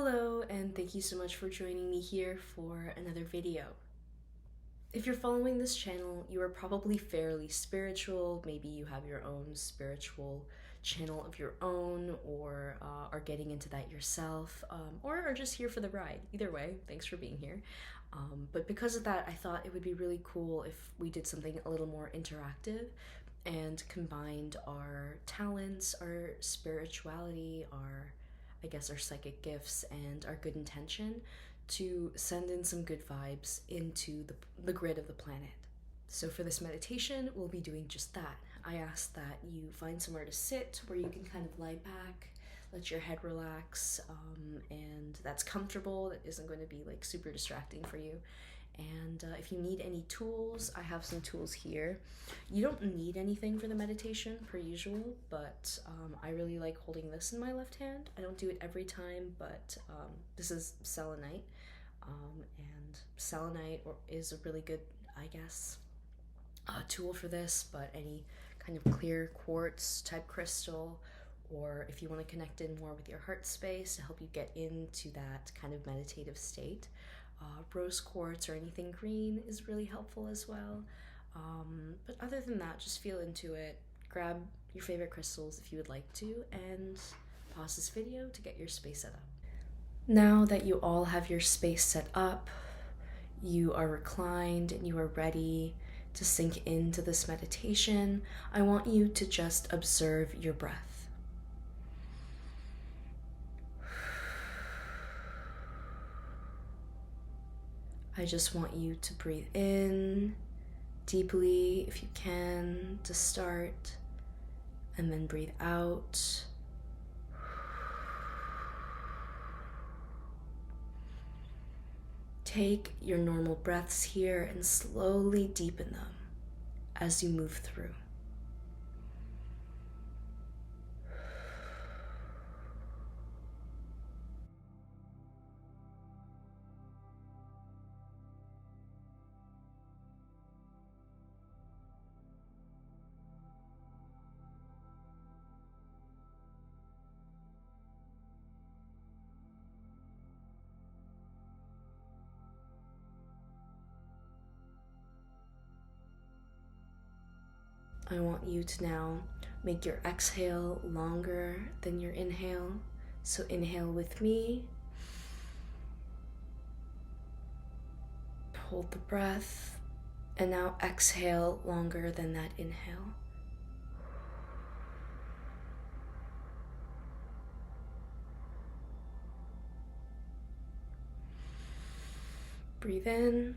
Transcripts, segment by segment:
Hello, and thank you so much for joining me here for another video. If you're following this channel, you are probably fairly spiritual. Maybe you have your own spiritual channel of your own, or are getting into that yourself, or are just here for the ride. Either way, thanks for being here. But because of that, I thought it would be really cool if we did something a little more interactive and combined our talents, our spirituality, our psychic gifts, and our good intention to send in some good vibes into the grid of the planet. So, for this meditation, we'll be doing just that. I ask that you find somewhere to sit where you can kind of lie back, let your head relax, and that's comfortable, that isn't going to be like super distracting for you. And if you need any tools, I have some tools here. You don't need anything for the meditation per usual, but I really like holding this in my left hand. I don't do it every time, but this is selenite. And selenite is a really good, I guess, tool for this, but any kind of clear quartz type crystal, or if you want to connect in more with your heart space to help you get into that kind of meditative state, rose quartz or anything green is really helpful as well. But other than that, just feel into it. Grab your favorite crystals if you would like to, and pause this video to get your space set up. Now that you all have your space set up, you are reclined and you are ready to sink into this meditation, I want you to just observe your breath. I just want you to breathe in deeply if you can to start, and then breathe out. Take your normal breaths here and slowly deepen them as you move through. I want you to now make your exhale longer than your inhale. So inhale with me. Hold the breath. And now exhale longer than that inhale. Breathe in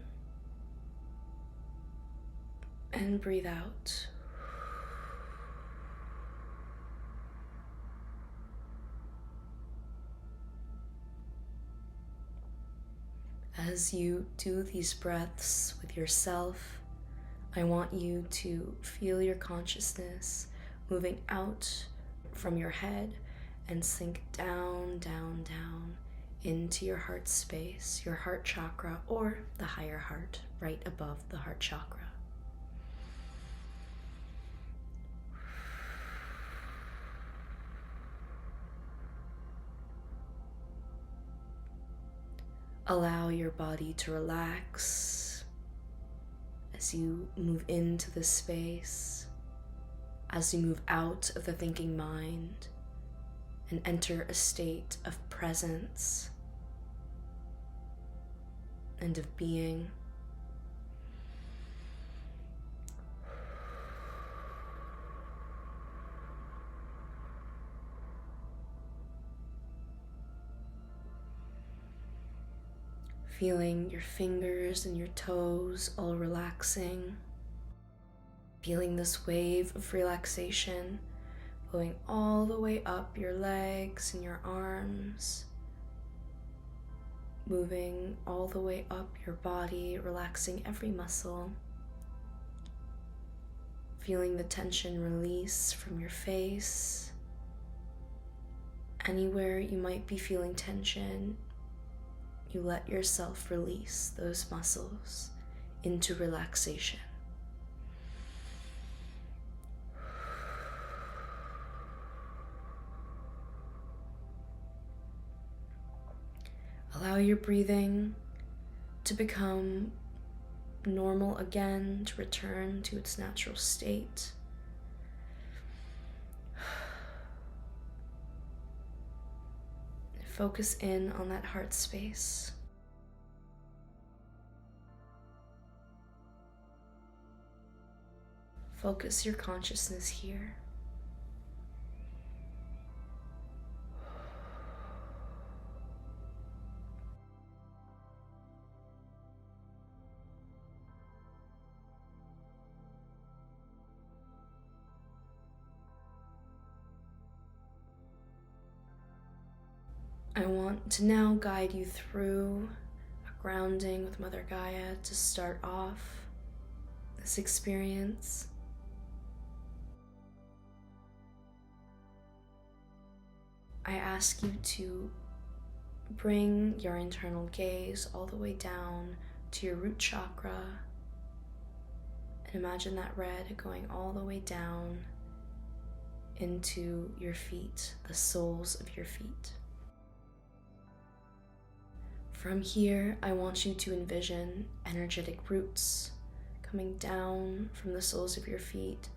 and breathe out. As you do these breaths with yourself, I want you to feel your consciousness moving out from your head and sink down, down, down into your heart space, your heart chakra, or the higher heart right above the heart chakra. Allow your body to relax as you move into this space, as you move out of the thinking mind and enter a state of presence and of being. Feeling your fingers and your toes all relaxing. Feeling this wave of relaxation going all the way up your legs and your arms. Moving all the way up your body, relaxing every muscle. Feeling the tension release from your face. Anywhere you might be feeling tension, you let yourself release those muscles into relaxation. Allow your breathing to become normal again, to return to its natural state. Focus in on that heart space. Focus your consciousness here. I want to now guide you through a grounding with Mother Gaia to start off this experience. I ask you to bring your internal gaze all the way down to your root chakra and imagine that red going all the way down into your feet, the soles of your feet. From here, I want you to envision energetic roots coming down from the soles of your feet,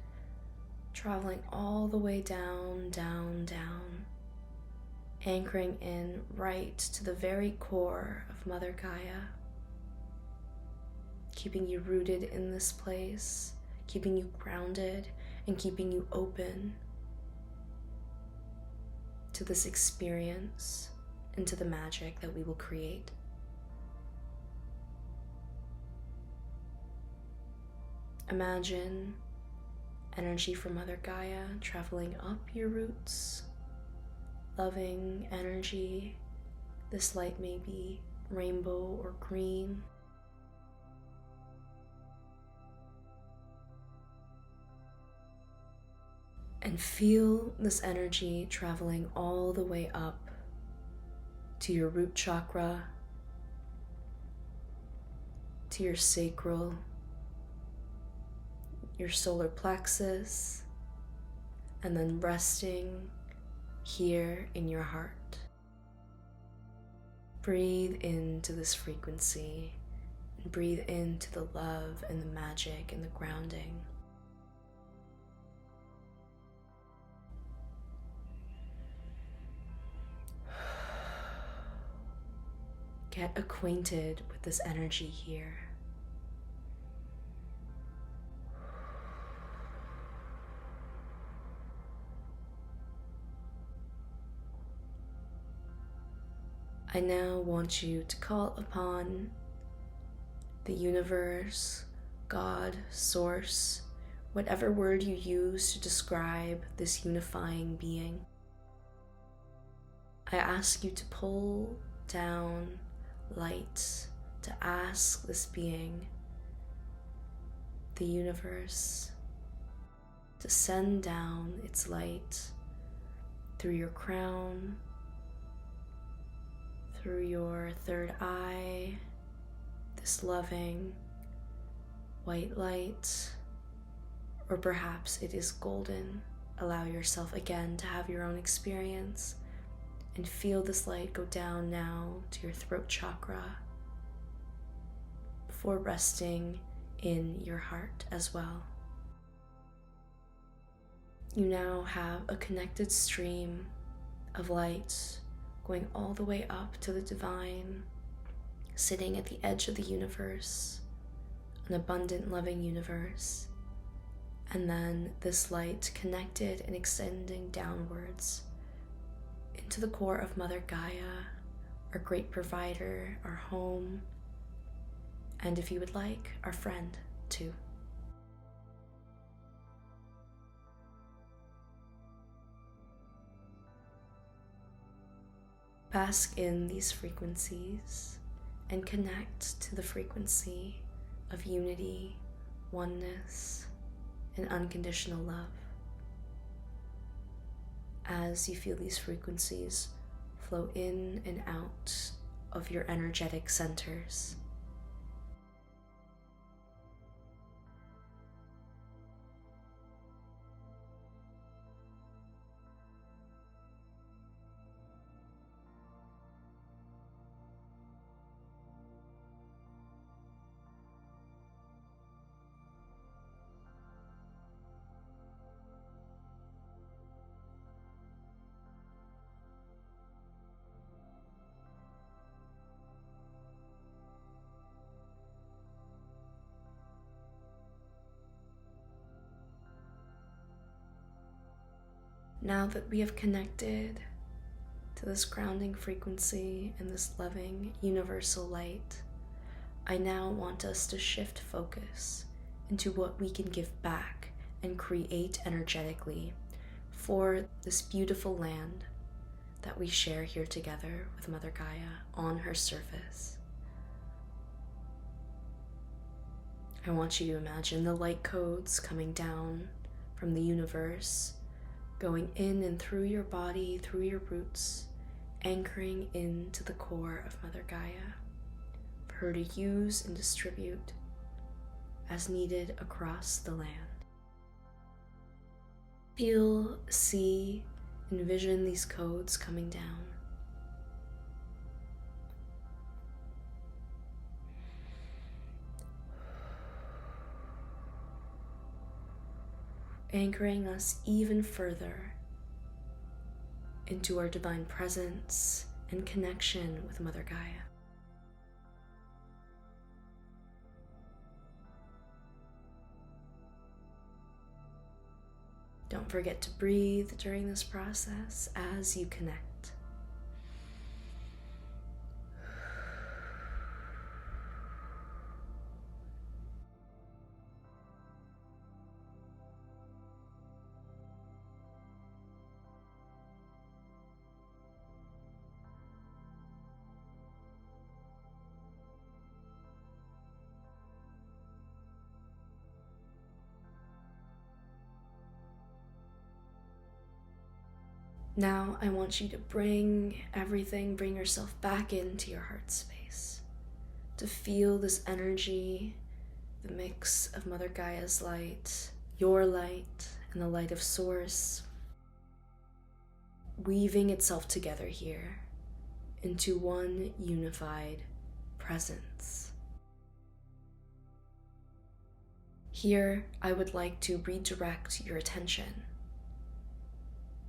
traveling all the way down, down, down, anchoring in right to the very core of Mother Gaia, keeping you rooted in this place, keeping you grounded, and keeping you open to this experience and to the magic that we will create. Imagine energy from Mother Gaia traveling up your roots, loving energy. This light may be rainbow or green. And feel this energy traveling all the way up to your root chakra, to your sacral, your solar plexus, and then resting here in your heart. Breathe into this frequency and breathe into the love and the magic and the grounding. Get acquainted with this energy here. I now want you to call upon the universe, God, source, whatever word you use to describe this unifying being. I ask you to pull down light, to ask this being, the universe, to send down its light through your crown, through your third eye, this loving white light, or perhaps it is golden. Allow yourself again to have your own experience and feel this light go down now to your throat chakra before resting in your heart as well. You now have a connected stream of light going all the way up to the divine, sitting at the edge of the universe, an abundant, loving universe. And then this light connected and extending downwards into the core of Mother Gaia, our great provider, our home, and if you would like, our friend too. Bask in these frequencies and connect to the frequency of unity, oneness, and unconditional love. As you feel these frequencies flow in and out of your energetic centers. Now that we have connected to this grounding frequency and this loving universal light, I now want us to shift focus into what we can give back and create energetically for this beautiful land that we share here together with Mother Gaia on her surface. I want you to imagine the light codes coming down from the universe, going in and through your body, through your roots, anchoring into the core of Mother Gaia, for her to use and distribute as needed across the land. Feel, see, envision these codes coming down. Anchoring us even further into our divine presence and connection with Mother Gaia. Don't forget to breathe during this process as you connect. Now I want you to bring yourself back into your heart space, to feel this energy, the mix of Mother Gaia's light, your light, and the light of Source, weaving itself together here into one unified presence. Here, I would like to redirect your attention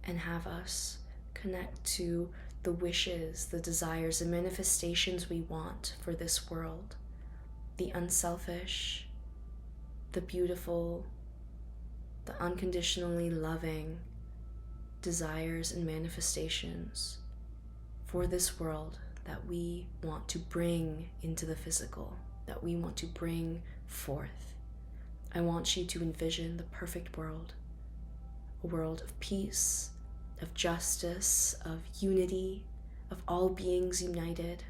and have us connect to the wishes, the desires, the manifestations we want for this world, the unselfish, the beautiful, the unconditionally loving desires and manifestations for this world that we want to bring into the physical, that we want to bring forth. I want you to envision the perfect world, a world of peace, of justice, of unity, of all beings united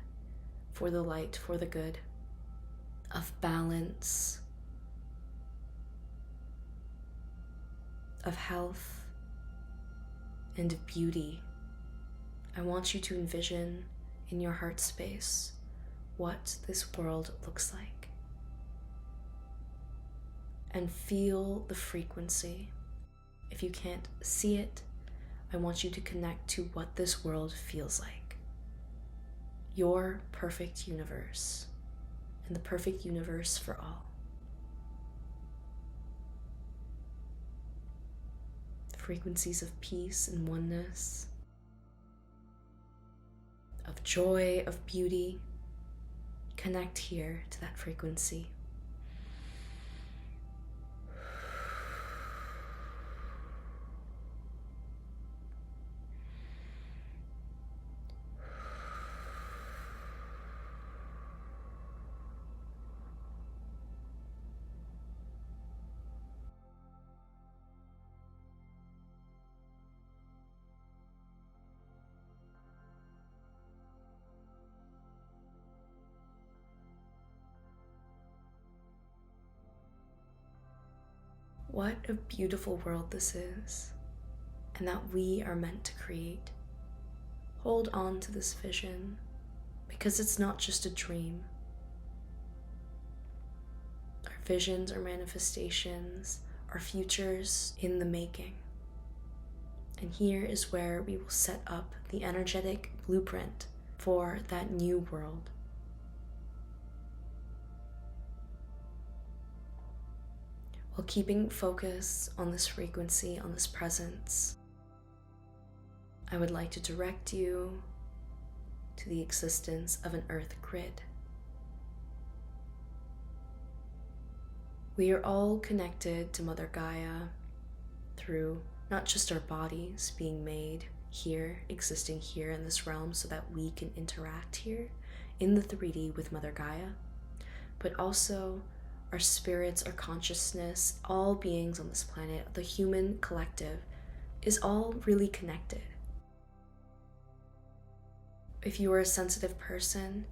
for the light, for the good, of balance, of health, and of beauty. I want you to envision in your heart space what this world looks like, and feel the frequency. If you can't see it, I want you to connect to what this world feels like. Your perfect universe, and the perfect universe for all. Frequencies of peace and oneness, of joy, of beauty. Connect here to that frequency. What a beautiful world this is, and that we are meant to create. Hold on to this vision, because it's not just a dream. Our visions, our manifestations, our futures in the making. And here is where we will set up the energetic blueprint for that new world. While keeping focus on this frequency, on this presence, I would like to direct you to the existence of an earth grid. We are all connected to Mother Gaia through not just our bodies being made here, existing here in this realm so that we can interact here in the 3D with Mother Gaia, but also our spirits, our consciousness, all beings on this planet, the human collective, is all really connected. If you are a sensitive person,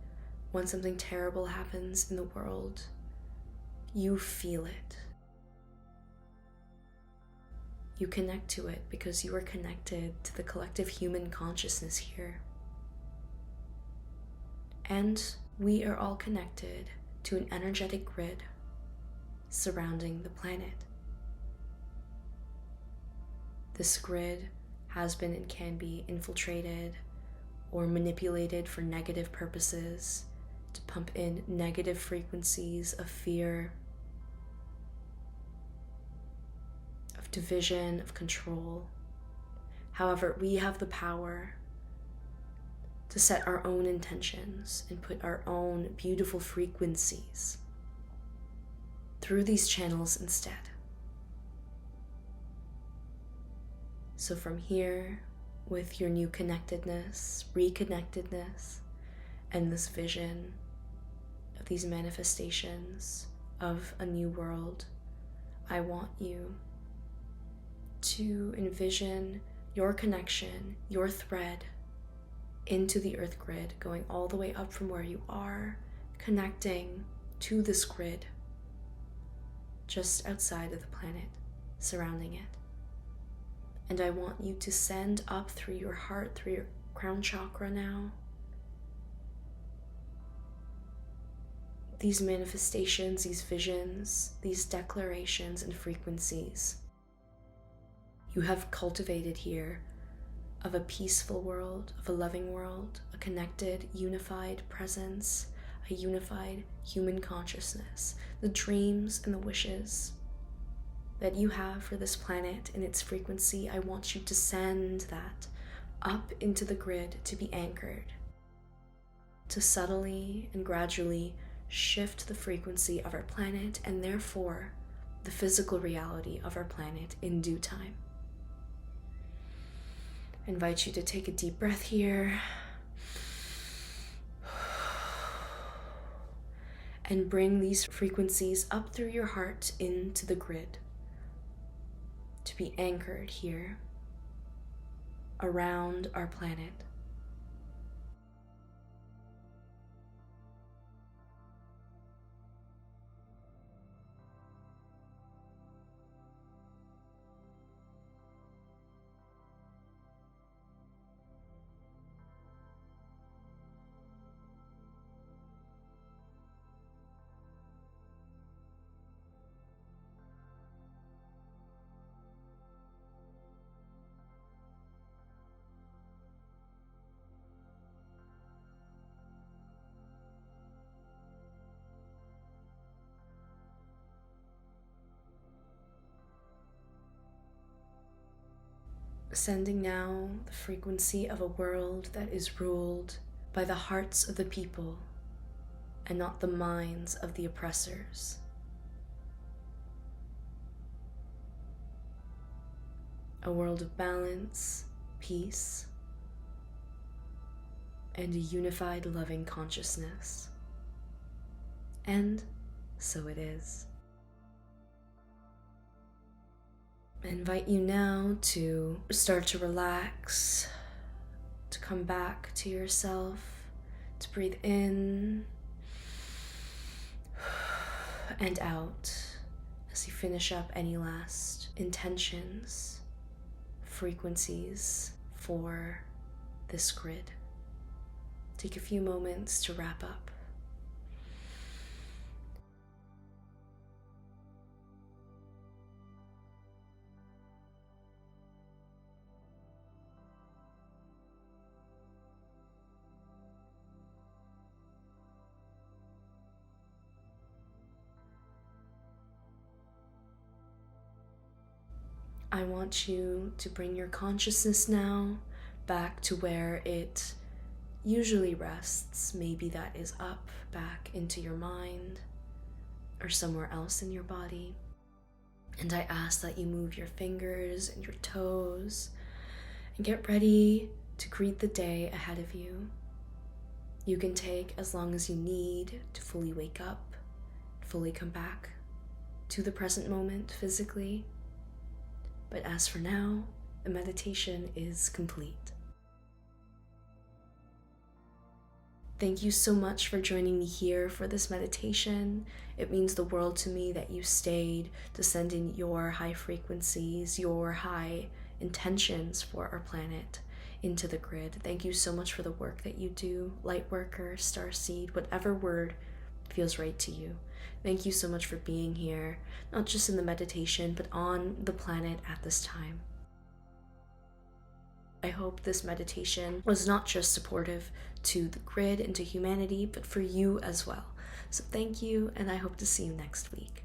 when something terrible happens in the world, you feel it. You connect to it because you are connected to the collective human consciousness here. And we are all connected to an energetic grid surrounding the planet. This grid has been and can be infiltrated or manipulated for negative purposes, to pump in negative frequencies of fear, of division, of control. However, we have the power to set our own intentions and put our own beautiful frequencies through these channels instead. So from here, with your new connectedness, reconnectedness, and this vision of these manifestations of a new world, I want you to envision your connection, your thread into the earth grid, going all the way up from where you are, connecting to this grid just outside of the planet, surrounding it. And I want you to send up through your heart, through your crown chakra now, these manifestations, these visions, these declarations and frequencies you have cultivated here of a peaceful world, of a loving world, a connected, unified presence, a unified human consciousness, the dreams and the wishes that you have for this planet and its frequency. I want you to send that up into the grid to be anchored, to subtly and gradually shift the frequency of our planet and therefore the physical reality of our planet in due time. I invite you to take a deep breath here and bring these frequencies up through your heart into the grid to be anchored here around our planet. Sending now the frequency of a world that is ruled by the hearts of the people and not the minds of the oppressors. A world of balance, peace, and a unified loving consciousness. And so it is. I invite you now to start to relax, to come back to yourself, to breathe in and out as you finish up any last intentions, frequencies for this grid. Take a few moments to wrap up. I want you to bring your consciousness now back to where it usually rests. Maybe that is up, back into your mind, or somewhere else in your body. And I ask that you move your fingers and your toes and get ready to greet the day ahead of you. You can take as long as you need to fully wake up, fully come back to the present moment physically. But as for now, the meditation is complete. Thank you so much for joining me here for this meditation. It means the world to me that you stayed to send in your high frequencies, your high intentions for our planet into the grid. Thank you so much for the work that you do, light worker, starseed, whatever word feels right to you. Thank you so much for being here, not just in the meditation, but on the planet at this time. I hope this meditation was not just supportive to the grid and to humanity, but for you as well. So thank you, and I hope to see you next week.